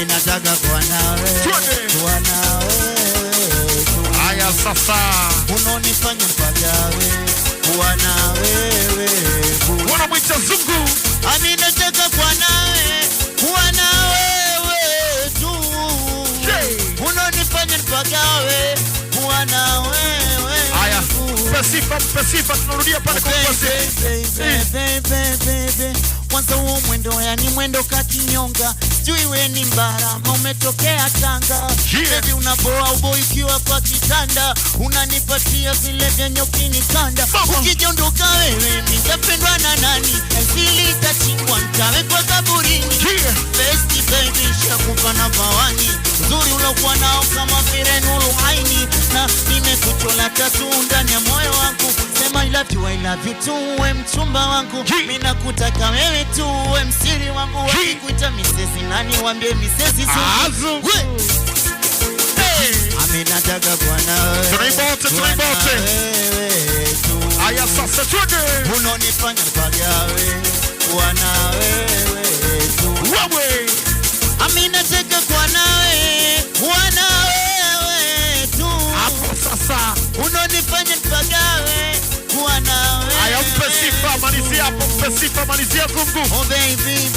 Mimi nataka kuwa nawe. Kuwa nawe. Haya sasa. Unonifanya mpagawe. Kuwa na wewe. Wanamwita Zungu. Mimi nataka kuwa nawe. Kuwa na wewe tu. Unonifanya mpagawe. Kuwa na wewe. Haya. Pesifa tunarudia pale kwa baby. Kwanza huo mwendo yani mwendo kakinyonga. Sijui we ni Mbarama umetokea Tanga. Baby unaboa uboi ukiwa kwa kitanda. Unanipatia vile vya nyoki nikanda. Ukijondoka wewe nitapendwa na nani? Fili itachingwa nitawekwa kaburini. Besti baby shakupa na bawani. Uzuri ulokuwa nao kama vile nuru haini. Na nimekuchola tatu ndani ya moyo wangu. Sema I love you too, we mchumba wangu. Mimi nakutaka wewe tu, we msiri wangu. Wakikuita misesi nani wambie misesi Zungu. Mimi nataka kuwa nawe. Tunaibote. Haya sasa twende. Unonifanya mpagawe. Kuwa na wewe tu. Wewe. Mimi nataka kuwa nawe. Kuwa na wewe tu. Hapo sasa. Unonifanya mpagawe. Kuwa na wewe. Haya mpe sifa malizia hapo, mpe sifa malizia Zungu. Oh baby.